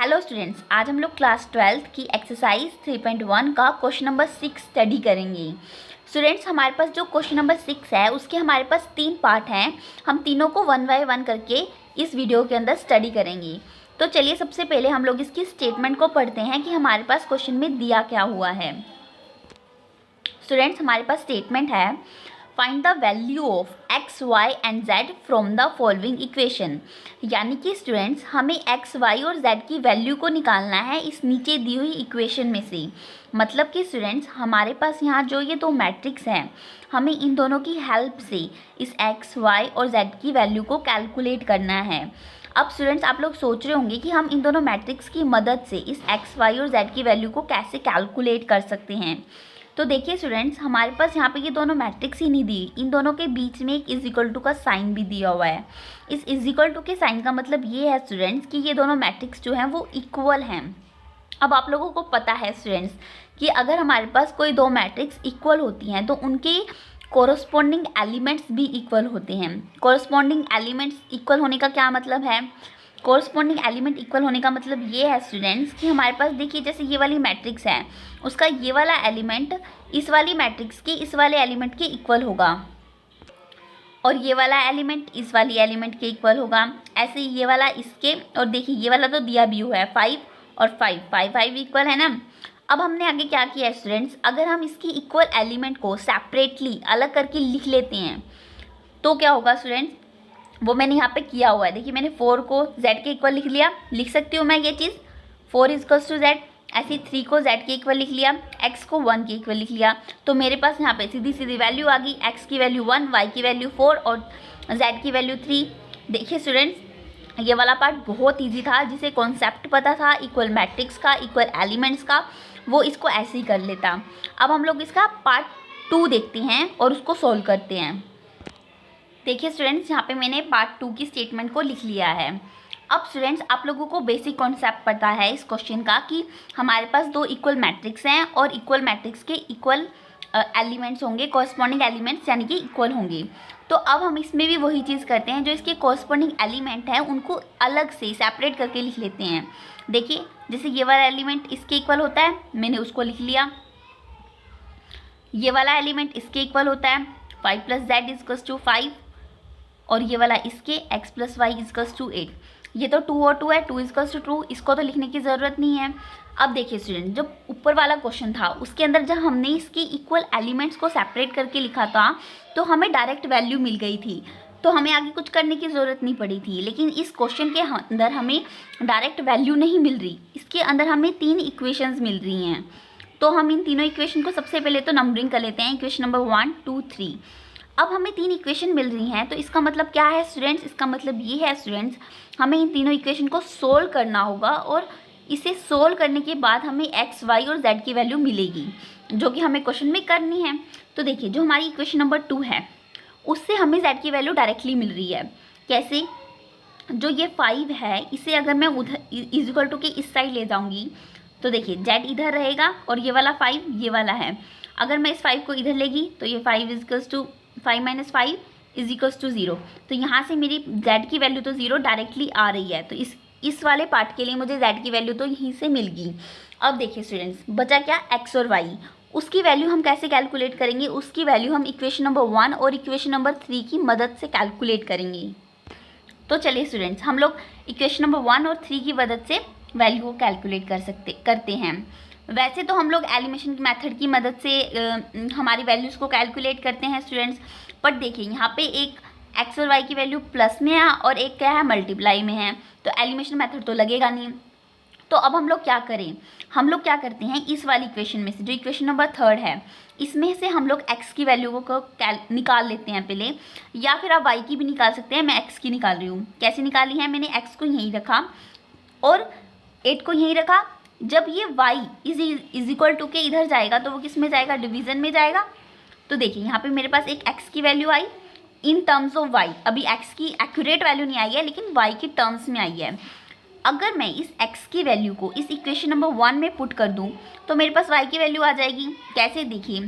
Hello students, आज हम लोग क्लास 12th की एक्सरसाइज 3.1 का क्वेश्चन नंबर 6 स्टडी करेंगे। स्टूडेंट्स, हमारे पास जो क्वेश्चन नंबर 6 है उसके हमारे पास 3 पार्ट हैं। हम तीनों को 1 बाय 1 करके इस वीडियो के अंदर स्टडी करेंगे। तो चलिए सबसे पहले हम लोग इसकी स्टेटमेंट को पढ़ते हैं कि हमारे पास क्वेश्चन में दिया क्या हुआ है। स्टूडेंट्स, हमारे पास स्टेटमेंट है find the value of x y and z from the following equation. यानी कि स्टूडेंट्स, हमें एक्स वाई और जेड की वैल्यू को निकालना है इस नीचे दी हुई इक्वेशन में से। मतलब कि स्टूडेंट्स, हमारे पास यहाँ जो ये दो मैट्रिक्स हैं, हमें इन दोनों की हेल्प से इस एक्स वाई और जेड की वैल्यू को कैलकुलेट करना है। अब स्टूडेंट्स, आप लोग सोच रहे होंगे कि हम इन दोनों मैट्रिक्स की मदद से इस एक्स वाई और जेड की वैल्यू को कैसे कैलकुलेट कर सकते हैं। तो देखिए स्टूडेंट्स, हमारे पास यहाँ पे ये दोनों मैट्रिक्स ही नहीं दी, इन दोनों के बीच में एक इज इक्वल टू का साइन भी दिया हुआ है। इस इज इक्वल टू के साइन का मतलब ये है स्टूडेंट्स कि ये दोनों मैट्रिक्स जो हैं वो इक्वल हैं। अब आप लोगों को पता है स्टूडेंट्स कि अगर हमारे पास कोई दो मैट्रिक्स इक्वल होती हैं तो उनके कोरस्पॉन्डिंग एलिमेंट्स भी इक्वल होते हैं। कोरस्पॉन्डिंग एलिमेंट्स इक्वल होने का क्या मतलब है? कोरस्पॉन्डिंग एलिमेंट इक्वल होने का मतलब ये है स्टूडेंट्स कि हमारे पास देखिए, जैसे ये वाली मैट्रिक्स है, उसका ये वाला एलिमेंट इस वाली मैट्रिक्स के इस वाले एलिमेंट के इक्वल होगा, और ये वाला एलिमेंट इस वाली एलिमेंट के इक्वल होगा। ऐसे ये वाला इसके, और देखिए ये वाला तो दिया भी हुआ है 5 और 5 5 5 इक्वल है ना। अब हमने आगे क्या किया स्टूडेंट्स, अगर हम इसकी इक्वल एलिमेंट को सेपरेटली अलग करके लिख लेते हैं तो क्या होगा स्टूडेंट्स, वो मैंने यहाँ पे किया हुआ है। देखिए, मैंने 4 को z के इक्वल लिख लिया, लिख सकती हूँ मैं ये चीज़ 4 इक्वल्स टू z। ऐसे 3 को z के इक्वल लिख लिया, x को 1 के इक्वल लिख लिया। तो मेरे पास यहाँ पे सीधी सीधी वैल्यू आ गई, x की वैल्यू 1, y की वैल्यू 4 और z की वैल्यू 3। देखिए स्टूडेंट्स, ये वाला पार्ट बहुत ईजी था। जिसे कॉन्सेप्ट पता था इक्वल मैट्रिक्स का, इक्वल एलिमेंट्स का, वो इसको ऐसे ही कर लेता। अब हम लोग इसका पार्ट 2 देखते हैं और उसको सोल्व करते हैं। देखिए स्टूडेंट्स, यहाँ पे मैंने पार्ट 2 की स्टेटमेंट को लिख लिया है। अब स्टूडेंट्स, आप लोगों को बेसिक कॉन्सेप्ट पता है इस क्वेश्चन का कि हमारे पास दो इक्वल मैट्रिक्स हैं और इक्वल मैट्रिक्स के इक्वल एलिमेंट्स होंगे, कॉरस्पॉन्डिंग एलिमेंट्स यानी कि इक्वल होंगे। तो अब हम इसमें भी वही चीज़ करते हैं, जो इसके कॉरस्पॉन्डिंग एलिमेंट हैं उनको अलग से सेपरेट करके लिख लेते हैं। देखिए, जैसे ये वाला एलिमेंट इसके इक्वल होता है, मैंने उसको लिख लिया। ये वाला एलिमेंट इसके इक्वल होता है 5 + z = 5, और ये वाला इसके x + y = 8। ये तो 2 और 2 है, 2 = 2, इसको तो लिखने की ज़रूरत नहीं है। अब देखिए स्टूडेंट, जो ऊपर वाला क्वेश्चन था उसके अंदर जब हमने इसकी इक्वल एलिमेंट्स को सेपरेट करके लिखा था तो हमें डायरेक्ट वैल्यू मिल गई थी, तो हमें आगे कुछ करने की ज़रूरत नहीं पड़ी थी। लेकिन इस क्वेश्चन के अंदर हमें डायरेक्ट वैल्यू नहीं मिल रही, इसके अंदर हमें 3 इक्वेशंस मिल रही हैं। तो हम इन तीनों इक्वेशन को सबसे पहले तो नंबरिंग कर लेते हैं, इक्वेशन नंबर 1 2 3। अब हमें 3 इक्वेशन मिल रही हैं, तो इसका मतलब क्या है स्टूडेंट्स? इसका मतलब ये है स्टूडेंट्स, हमें इन तीनों इक्वेशन को सोल्व करना होगा और इसे सोल्व करने के बाद हमें x, y और z की वैल्यू मिलेगी, जो कि हमें क्वेश्चन में करनी है। तो देखिए, जो हमारी इक्वेशन नंबर 2 है उससे हमें z की वैल्यू डायरेक्टली मिल रही है। कैसे? जो ये 5 है, इसे अगर मैं उधर इज इक्वल टू के इस साइड ले जाऊँगी तो देखिए z इधर रहेगा और ये वाला 5 ये वाला है। अगर मैं इस 5 को इधर लेगी तो ये 5 = 5 - 5 = 0। तो यहाँ से मेरी z की वैल्यू तो 0 डायरेक्टली आ रही है, तो इस वाले पार्ट के लिए मुझे z की वैल्यू तो यहीं से मिल गई। अब देखिए स्टूडेंट्स, बचा क्या? x और y। उसकी वैल्यू हम कैसे कैलकुलेट करेंगे? उसकी वैल्यू हम इक्वेशन नंबर 1 और इक्वेशन नंबर 3 की मदद से कैलकुलेट करेंगे। तो चलिए स्टूडेंट्स, हम लोग इक्वेशन नंबर 1 और 3 की मदद से वैल्यू को कैलकुलेट करते हैं। वैसे तो हम लोग एलिमिनेशन की मेथड की मदद से हमारी वैल्यूज़ को कैलकुलेट करते हैं स्टूडेंट्स। बट देखिए, यहाँ पे एक x और y की वैल्यू प्लस में है और एक क्या है, मल्टीप्लाई में है, तो एलिमिनेशन मेथड तो लगेगा नहीं। तो अब हम लोग क्या करें? हम लोग क्या करते हैं, इस वाली इक्वेशन में से, जो इक्वेशन नंबर 3 है, इसमें से हम लोग x की वैल्यू को निकाल लेते हैं पहले, या फिर आप y की भी निकाल सकते हैं। मैं x की निकाल रही हूँ। कैसे निकाली है? मैंने x को यहीं रखा और 8 को यहीं रखा। जब ये y इज इक्वल टू के इधर जाएगा तो वो किस में जाएगा? डिवीज़न में जाएगा। तो देखिए, यहाँ पे मेरे पास एक x की value I in terms of y। अभी x की एक्यूरेट वैल्यू नहीं आई है, लेकिन y की टर्म्स में आई है। अगर मैं इस x की वैल्यू को इस इक्वेशन नंबर 1 में पुट कर दूँ तो मेरे पास y की वैल्यू आ जाएगी। कैसे? देखिए,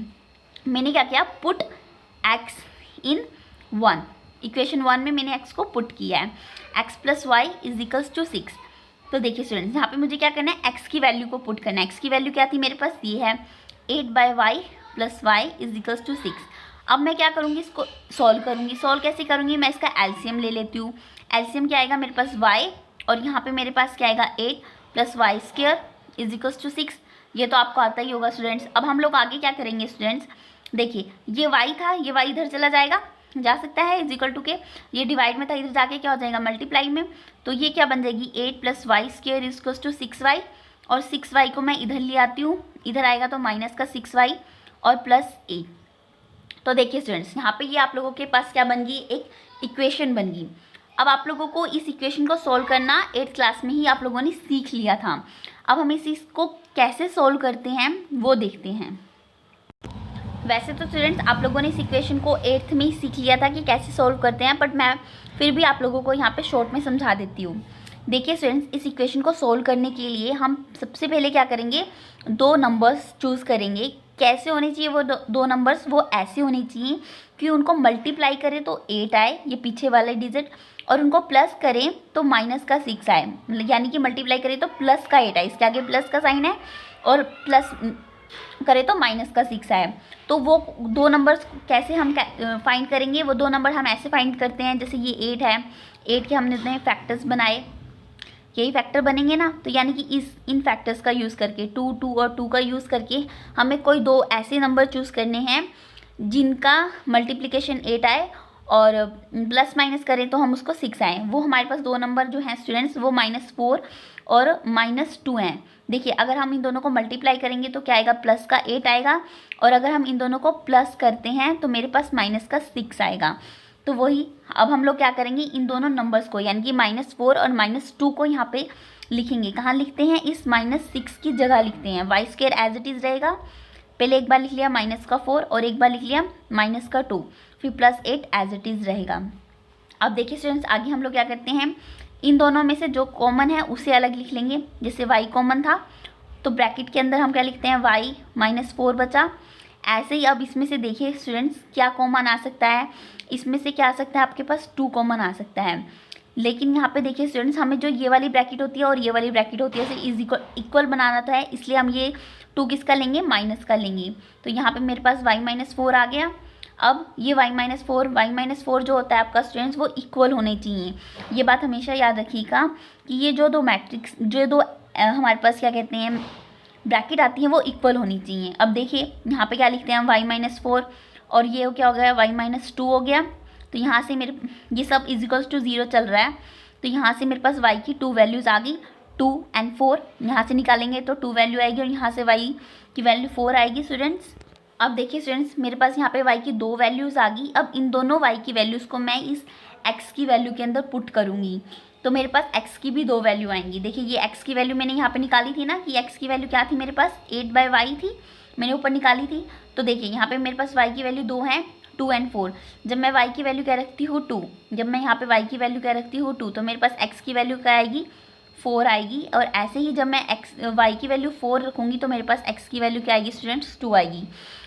मैंने क्या किया, पुट x इन 1। इक्वेशन 1 में मैंने x को पुट किया है, x + y = 6। तो देखिए स्टूडेंट्स, यहाँ पे मुझे क्या करना है, x की वैल्यू को पुट करना है। x की वैल्यू क्या थी मेरे पास, ये है 8/y plus y is equals to 6। अब मैं क्या करूँगी, इसको सॉल्व करूँगी। सॉल्व कैसे करूँगी, मैं इसका एलसीएम ले लेती हूँ। एलसीएम क्या आएगा मेरे पास y, और यहाँ पे मेरे पास क्या आएगा 8 plus y square is equals to 6। ये तो आपको आता ही होगा स्टूडेंट्स। अब हम लोग आगे क्या करेंगे स्टूडेंट्स, देखिए ये y था, ये y इधर चला जाएगा, जा सकता है, इज इक्वल टू के ये डिवाइड में था, इधर जाके क्या हो जाएगा मल्टीप्लाई में। तो ये क्या बन जाएगी 8 plus y square is equals to 6y, और 6y को मैं इधर ले आती हूँ, इधर आएगा तो माइनस का 6y और प्लस a। तो देखिए स्टूडेंट्स, यहाँ पे ये आप लोगों के पास क्या बन गई, एक इक्वेशन बन गई। अब आप लोगों को इस इक्वेशन को सोल्व करना 8th क्लास में ही आप लोगों ने सीख लिया था। अब हम इसको कैसे सोल्व करते हैं वो देखते हैं। वैसे तो स्टूडेंट्स आप लोगों ने इस इक्वेशन को 8th में ही सीख लिया था कि कैसे सोल्व करते हैं, बट मैं फिर भी आप लोगों को यहाँ पे शॉर्ट में समझा देती हूँ। देखिए स्टूडेंट्स, इस इक्वेशन को सोल्व करने के लिए हम सबसे पहले क्या करेंगे, दो नंबर्स चूज़ करेंगे। कैसे होने चाहिए वो दो नंबर्स, वो ऐसे होने चाहिए कि उनको मल्टीप्लाई करें तो 8 आए, ये पीछे वाले डिजिट, और उनको प्लस करें तो माइनस का 6 आए, यानी कि मल्टीप्लाई करें तो प्लस का 8 आए, इसके आगे प्लस का साइन है, और प्लस करें तो माइनस का 6 आए। तो वो दो नंबर्स कैसे हम फाइंड करेंगे, वो दो नंबर हम ऐसे फाइंड करते हैं, जैसे ये 8 है, 8 के हमने इतने फैक्टर्स बनाए, यही फैक्टर बनेंगे ना, तो यानी कि इन फैक्टर्स का यूज़ करके 2, 2 और 2 का यूज़ करके हमें कोई दो ऐसे नंबर चूज़ करने हैं जिनका मल्टीप्लिकेशन 8 आए और प्लस माइनस करें तो हम उसको 6 आए। वो हमारे पास दो नंबर जो हैं स्टूडेंट्स, वो -4 और -2 हैं। देखिए अगर हम इन दोनों को मल्टीप्लाई करेंगे तो क्या आएगा, प्लस का 8 आएगा, और अगर हम इन दोनों को प्लस करते हैं तो मेरे पास माइनस का 6 आएगा। तो वही अब हम लोग क्या करेंगे, इन दोनों नंबर्स को यानी कि -4 और -2 को यहाँ पे लिखेंगे। कहाँ लिखते हैं, इस -6 की जगह लिखते हैं। Y square as it is रहेगा, पहले एक बार लिख लिया -4 और एक बार लिख लिया -2, फिर +8 एज इट इज़ रहेगा। अब देखिए स्टूडेंट्स, आगे हम लोग क्या करते हैं, इन दोनों में से जो कॉमन है उसे अलग लिख लेंगे। जैसे y कॉमन था तो ब्रैकेट के अंदर हम क्या लिखते हैं, y -4 बचा। ऐसे ही अब इसमें से देखिए स्टूडेंट्स क्या कॉमन आ सकता है, इसमें से क्या आ सकता है, आपके पास 2 कॉमन आ सकता है। लेकिन यहाँ पे देखिए स्टूडेंट्स, हमें जो ये वाली ब्रैकेट होती है और ये वाली ब्रैकेट होती है, इसे इज इक्वल बनाना तो है, इसलिए हम ये 2 किसका लेंगे, माइनस का लेंगे। तो यहाँ पे मेरे पास y -4 आ गया। अब ये y -4 जो होता है आपका स्टूडेंट्स, वो इक्वल होने चाहिए। ये बात हमेशा याद रखिएगा कि ये जो दो मैट्रिक्स, जो दो हमारे पास क्या कहते हैं ब्रैकेट आती है, वो इक्वल होनी चाहिए। अब देखिए यहाँ पे क्या लिखते हैं हम, y -4 और ये क्या हो गया, y -2 हो गया। तो यहाँ से मेरे ये सब इज इक्वल्स टू 0 चल रहा है, तो यहाँ से मेरे पास y की 2 वैल्यूज़ आ गई, 2 और 4। यहाँ से निकालेंगे तो 2 वैल्यू आएगी और यहाँ से y की वैल्यू 4 आएगी स्टूडेंट्स। अब देखिए स्टूडेंट्स, मेरे पास यहाँ पे y की 2 वैल्यूज़ आ गई। अब इन दोनों y की वैल्यूज़ को मैं इस x की वैल्यू के अंदर पुट करूँगी, तो मेरे पास x की भी 2 वैल्यू आएंगी। देखिए ये x की वैल्यू मैंने यहाँ पे निकाली थी ना, कि x की वैल्यू क्या थी मेरे पास, 8/y थी, मैंने ऊपर निकाली थी। तो देखिए यहाँ पे मेरे पास y की वैल्यू 2 है, 2 और 4। जब मैं y की वैल्यू क्या रखती हूँ 2, जब मैं यहाँ पे y की वैल्यू क्या रखती हूँ 2, तो मेरे पास x की वैल्यू क्या आएगी, 4 आएगी। और ऐसे ही जब मैं y की वैल्यू 4 रखूँगी तो मेरे पास x की वैल्यू क्या आएगी स्टूडेंट्स, 2 आएगी।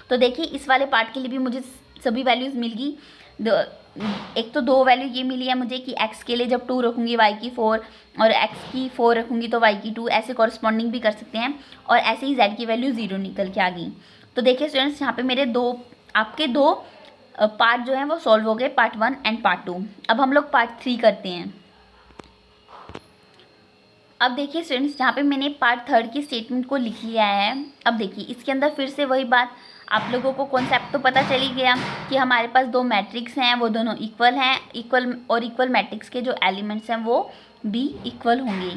तो देखिए इस वाले पार्ट के लिए भी मुझे सभी वैल्यूज़ मिल गई। एक तो 2 वैल्यू ये मिली है मुझे कि x के लिए जब 2 रखूँगी y की 4, और x की 4 रखूँगी तो y की 2, ऐसे कॉरस्पॉन्डिंग भी कर सकते हैं। और ऐसे ही z की वैल्यू 0 निकल के आ गई। तो देखिए स्टूडेंट्स, यहाँ पे मेरे आपके दो पार्ट जो हैं वो सॉल्व हो गए, पार्ट 1 एंड पार्ट 2। अब हम लोग पार्ट 3 करते हैं। अब देखिए स्टूडेंट्स, यहाँ पे मैंने पार्ट 3 की स्टेटमेंट को लिख लिया है। अब देखिए इसके अंदर फिर से वही बात, आप लोगों को कॉन्सेप्ट तो पता चल ही गया कि हमारे पास दो मैट्रिक्स हैं, वो दोनों इक्वल हैं, इक्वल मैट्रिक्स के जो एलिमेंट्स हैं वो भी इक्वल होंगे।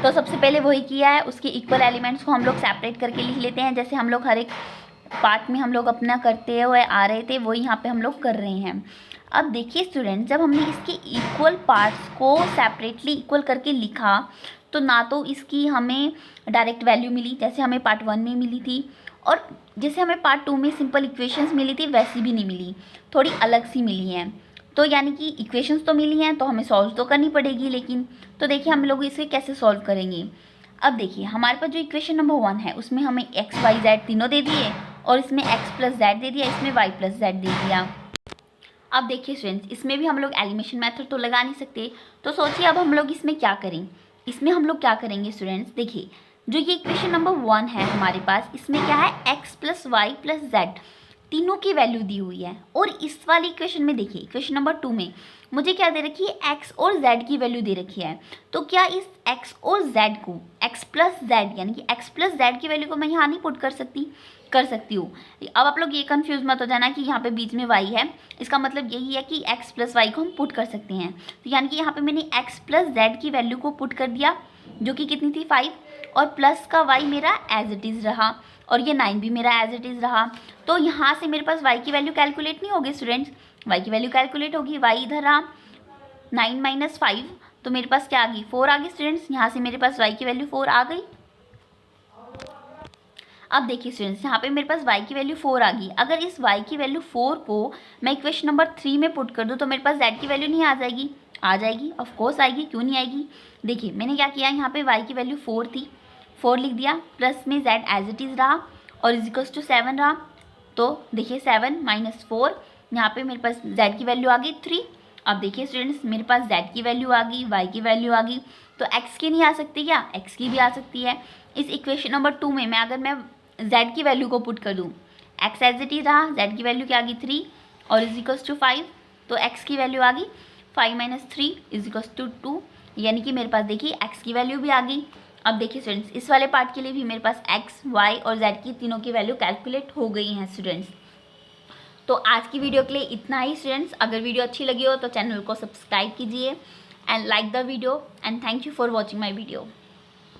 तो सबसे पहले वही किया है, उसके इक्वल एलिमेंट्स को हम लोग सेपरेट करके लिख लेते हैं। जैसे हम लोग हर एक पार्ट में हम लोग अपना करते हुए आ रहे थे, वही यहाँ पे हम लोग कर रहे हैं। अब देखिए स्टूडेंट, जब हमने इसके इक्वल पार्ट्स को सेपरेटली इक्वल करके लिखा तो ना तो इसकी हमें डायरेक्ट वैल्यू मिली जैसे हमें पार्ट 1 में मिली थी, और जैसे हमें पार्ट 2 में सिंपल इक्वेशंस मिली थी वैसी भी नहीं मिली, थोड़ी अलग सी मिली हैं। तो यानी कि इक्वेशंस तो मिली हैं तो हमें सॉल्व तो करनी पड़ेगी, लेकिन तो देखिए हम लोग इसे कैसे सॉल्व करेंगे। अब देखिए हमारे पास जो इक्वेशन नंबर 1 है उसमें हमें x, y, z तीनों दे दिए, और इसमें x + z दे दिया, इसमें y + z दे दिया। अब देखिए स्टूडेंट्स, इसमें भी हम लोग एलिमिनेशन मेथड तो लगा नहीं सकते, तो सोचिए अब हम लोग इसमें क्या करें। इसमें हम लोग क्या करेंगे स्टूडेंट्स, देखिए जो ये इक्वेशन नंबर 1 है हमारे पास, इसमें क्या है x plus y plus z तीनों की वैल्यू दी हुई है। और इस वाली इक्वेशन में देखिए इक्वेशन नंबर 2 में मुझे क्या दे रखी है, x और z की वैल्यू दे रखी है। तो क्या इस x और z को x प्लस जेड यानी कि x प्लस जेड की वैल्यू को मैं यहाँ नहीं पुट कर सकती? कर सकती हूँ। अब आप लोग ये कंफ्यूज मत हो जाना कि यहाँ पे बीच में y है, इसका मतलब यही है कि x प्लस वाई को हम पुट कर सकते हैं। तो यानी कि यहाँ पे मैंने x प्लस जेड की वैल्यू को पुट कर दिया, जो कि कितनी थी 5, और प्लस का y मेरा एज इट इज़ रहा, और ये 9 भी मेरा एज इट इज़ रहा। तो यहाँ से मेरे पास y की वैल्यू कैलकुलेट नहीं होगी स्टूडेंट्स, y की वैल्यू कैलकुलेट होगी, y इधर रहा 9 माइनस 5, तो मेरे पास क्या आ गई 4 आ गई स्टूडेंट्स। यहाँ से मेरे पास y की वैल्यू 4 आ गई। अब देखिए स्टूडेंट्स यहाँ पे मेरे पास y की वैल्यू 4 आ गई। अगर इस y की वैल्यू 4 को मैं इक्वेशन नंबर 3 में पुट कर दूँ तो मेरे पास z की वैल्यू नहीं आ जाएगी? आ जाएगी, ऑफ कोर्स आएगी, क्यों नहीं आएगी। देखिए मैंने क्या किया, यहाँ पे y की वैल्यू 4 थी, 4 लिख दिया, प्लस में z एज इट इज़ रहा और इज इक्वल्स टू 7 रहा। तो देखिए 7 माइनस 4, यहाँ पे मेरे पास z की वैल्यू आ गई 3। अब देखिए स्टूडेंट्स मेरे पास z की वैल्यू आ गई, y की वैल्यू आ गई, तो x की नहीं आ सकती क्या? x की भी आ सकती है। इस इक्वेशन नंबर 2 में मैं अगर मैं z की वैल्यू को पुट कर दूँ, x एज इट इज रहा, z की वैल्यू क्या आ गई 3 और इज इक्वल्स टू 5, तो x की वैल्यू आ गई 5 माइनस 3 इज इक्वल्स टू 2, यानी कि मेरे पास देखिए x की वैल्यू भी आ गई। अब देखिए स्टूडेंट्स इस वाले पार्ट के लिए भी मेरे पास x, y और z की तीनों की वैल्यू कैलकुलेट हो गई हैं स्टूडेंट्स। तो आज की वीडियो के लिए इतना ही स्टूडेंट्स। अगर वीडियो अच्छी लगी हो तो चैनल को सब्सक्राइब कीजिए and like the video and thank you for watching my video.